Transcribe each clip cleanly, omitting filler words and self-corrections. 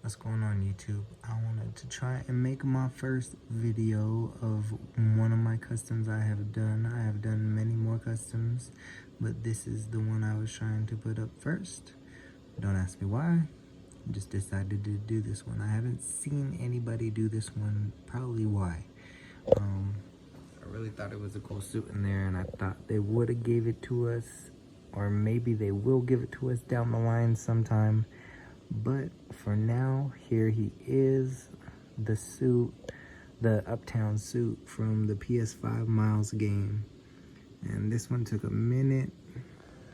What's going on, YouTube? I wanted to try and make my first video of one of my customs I have done. I have done many more customs, but this is the one I was trying to put up first. Don't ask me why. I just decided to do this one. I haven't seen anybody do this one. Probably why. I really thought it was a cool suit in there, and I thought they would have gave it to us, or maybe they will give it to us down the line sometime. But for now, here he is, the suit, the Uptown suit from the ps5 Miles game. And this one took a minute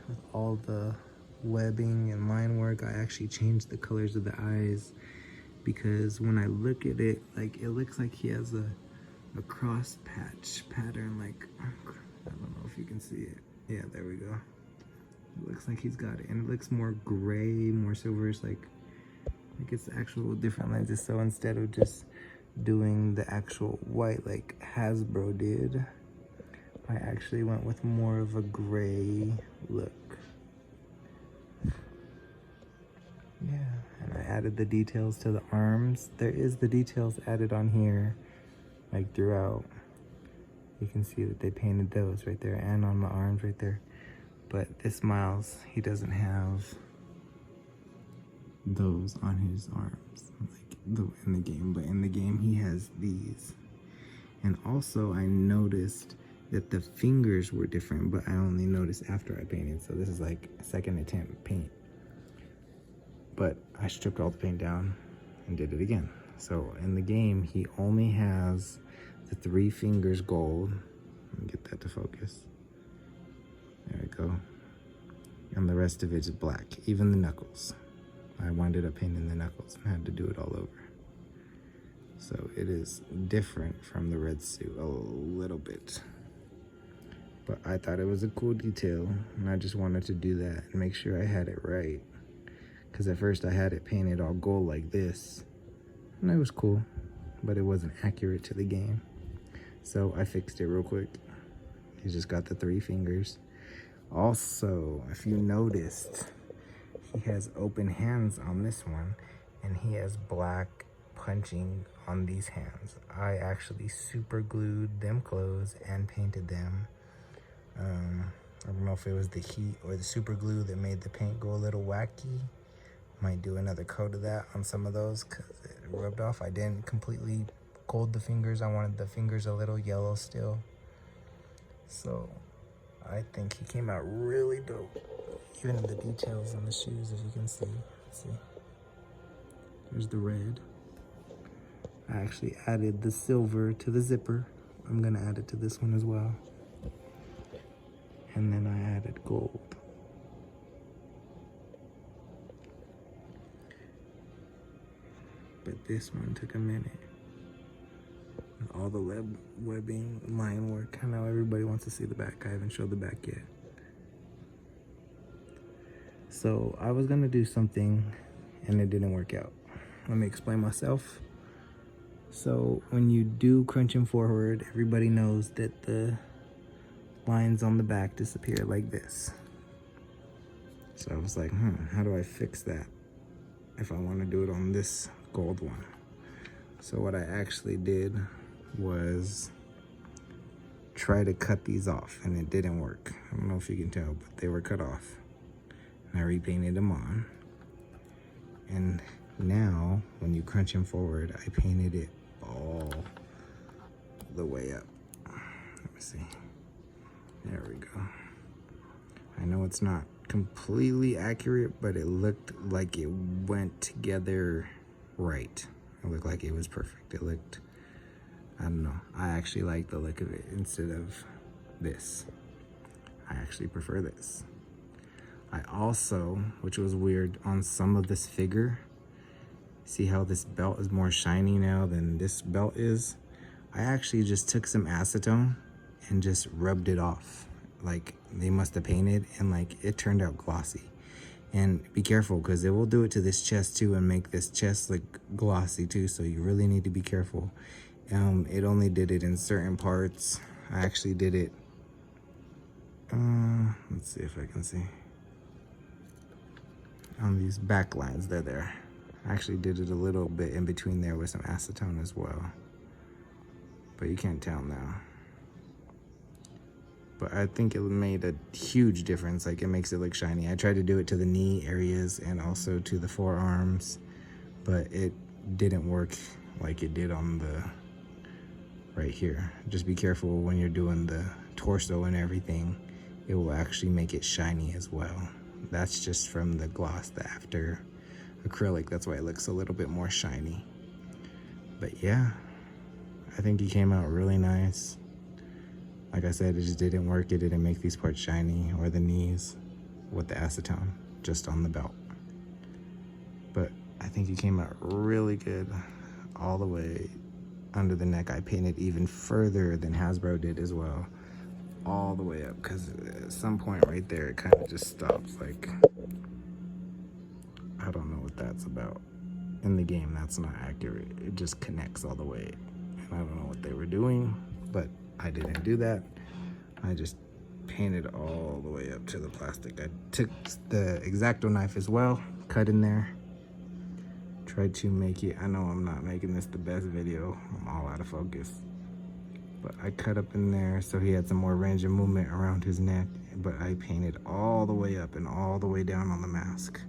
with all the webbing and line work. I actually changed the colors of the eyes because when I look at it, like, it looks like he has a cross patch pattern, like, I don't know if you can see it. Yeah, there we go. It looks like he's got it, and it looks more gray, more silverish, like it's actual different lenses. So instead of just doing the actual white like Hasbro did, I actually went with more of a gray look. Yeah, and I added the details to the arms. There is the details added on here, like throughout. You can see that they painted those right there, and on the arms right there. But this Miles, he doesn't have those on his arms, like in the game. But in the game, he has these. And also, I noticed that the fingers were different, but I only noticed after I painted. So this is like a second attempt paint. But I stripped all the paint down and did it again. So in the game, he only has the 3 fingers gold. Let me get that to focus. There we go. And the rest of it is black, even the knuckles. I winded up painting the knuckles and had to do it all over. So it is different from the red suit a little bit. But I thought it was a cool detail, and I just wanted to do that and make sure I had it right. Because at first I had it painted all gold like this, and it was cool, but it wasn't accurate to the game. So I fixed it real quick. He's just got the 3 fingers. Also, if you noticed, he has open hands on this one, and he has black punching on these hands. I actually super glued them closed and painted them. I don't know if it was the heat or the super glue that made the paint go a little wacky. Might do another coat of that on some of those because it rubbed off. I didn't completely gold the fingers. I wanted the fingers a little yellow still. So I think he came out really dope. Even the details on the shoes, if you can see. Let's see. There's the red. I actually added the silver to the zipper. I'm gonna add it to this one as well. And then I added gold. But this one took a minute. All the webbing, line work. I know everybody wants to see the back. I haven't showed the back yet. So I was gonna do something and it didn't work out. Let me explain myself. So when you do crunching forward, everybody knows that the lines on the back disappear like this. So I was like, how do I fix that if I want to do it on this gold one? So what I actually did was try to cut these off, and it didn't work. I don't know if you can tell, but they were cut off. And I repainted them on. And now, when you crunch them forward, I painted it all the way up. Let me see. There we go. I know it's not completely accurate, but it looked like it went together right. It looked like it was perfect. It looked, I don't know. I actually like the look of it instead of this. I actually prefer this. I also, which was weird, on some of this figure, see how this belt is more shiny now than this belt is? I actually just took some acetone and just rubbed it off. Like, they must have painted, and like, it turned out glossy. And be careful, because it will do it to this chest too and make this chest look glossy too, so you really need to be careful. It only did it in certain parts. I actually did it, let's see if I can see. On these back lines, they're there. I actually did it a little bit in between there with some acetone as well, but you can't tell now. But I think it made a huge difference. Like, it makes it look shiny. I tried to do it to the knee areas and also to the forearms, but it didn't work like it did on the right here. Just be careful when you're doing the torso and everything. It will actually make it shiny as well. That's just from the gloss, the after acrylic. That's why it looks a little bit more shiny. But yeah, I think he came out really nice. Like I said, it just didn't work. It didn't make these parts shiny or the knees with the acetone, just on the belt. But I think he came out really good all the way under the neck. I painted even further than Hasbro did as well, all the way up, because at some point right there, it kind of just stops. Like, I don't know what that's about. In the game, that's not accurate. It just connects all the way. And I don't know what they were doing, but I didn't do that. I just painted all the way up to the plastic. I took the X-Acto knife as well, cut in there. Tried to make it, I know I'm not making this the best video. I'm all out of focus. But I cut up in there so he had some more range of movement around his neck. But I painted all the way up and all the way down on the mask,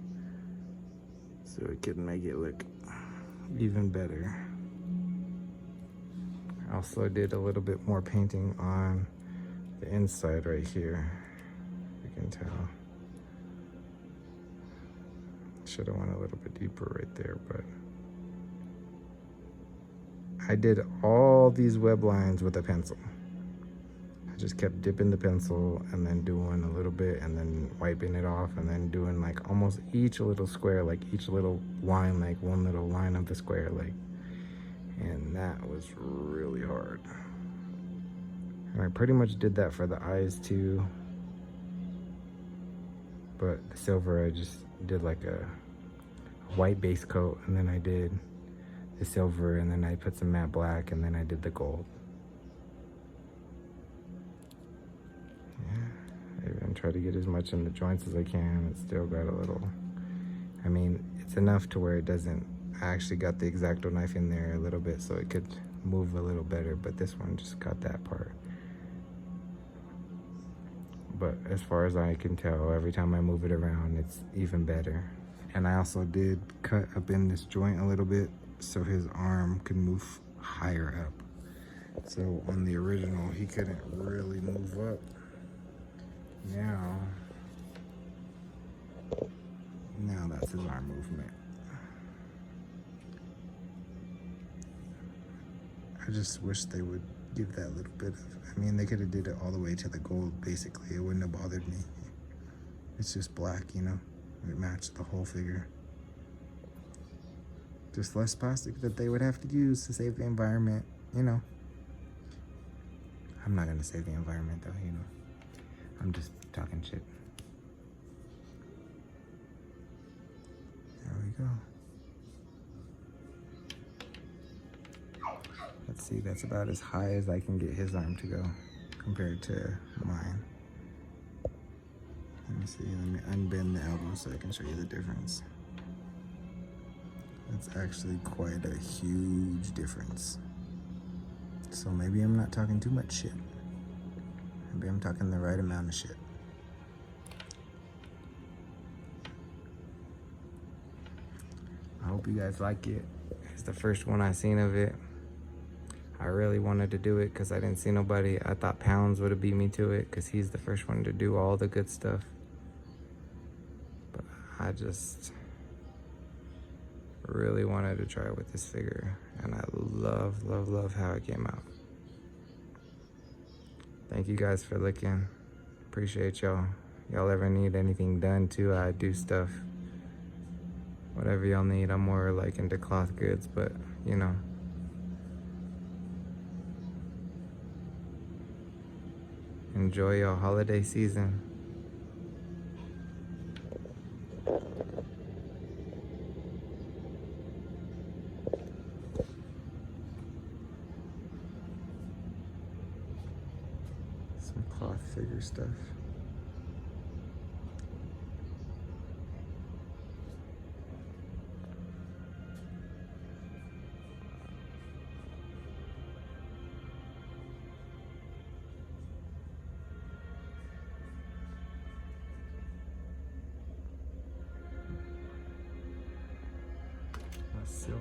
so it could make it look even better. I also did a little bit more painting on the inside right here. You can tell. Should have went a little bit deeper right there, but I did all these web lines with a pencil. I just kept dipping the pencil and then doing a little bit and then wiping it off and then doing like almost each little square, like each little line, like one little line of the square, like, and that was really hard. And I pretty much did that for the eyes too, but the silver I just did like a white base coat, and then I did the silver, and then I put some matte black, and then I did the gold. Yeah, I even try to get as much in the joints as I can. It still got a little, I mean, it's enough to where it doesn't, I actually got the X-Acto knife in there a little bit so it could move a little better, but this one just got that part. But as far as I can tell, every time I move it around, it's even better. And I also did cut up in this joint a little bit so his arm could move higher up. So on the original, he couldn't really move up. Now that's his arm movement. I just wish they would give that little bit of, I mean, they could have did it all the way to the gold, basically. It wouldn't have bothered me. It's just black, you know? It matched the whole figure. Just less plastic that they would have to use to save the environment, you know? I'm not gonna save the environment though, you know? I'm just talking shit. There we go. Let's see, that's about as high as I can get his arm to go compared to mine. Let me see, let me unbend the elbow so I can show you the difference. That's actually quite a huge difference. So maybe I'm not talking too much shit. Maybe I'm talking the right amount of shit. I hope you guys like it. It's the first one I seen of it. I really wanted to do it because I didn't see nobody. I thought Pounds would have beat me to it because he's the first one to do all the good stuff. But I just really wanted to try it with this figure, and I love, love, love how it came out. Thank you guys for looking. Appreciate y'all. Y'all ever need anything done too, I do stuff. Whatever y'all need. I'm more like into cloth goods, but you know. Enjoy your holiday season. Some cloth figure stuff. silk.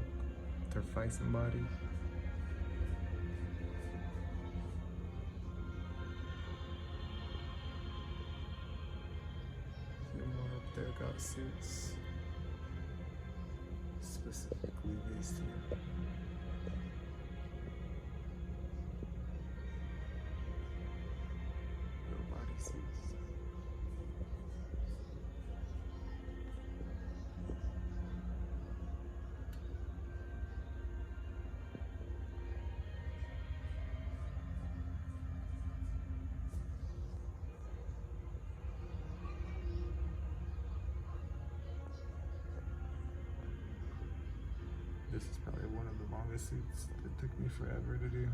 Their Fison body. Few more up there got suits. Specifically these two. Little body suits. This is probably one of the longest suits that took me forever to do.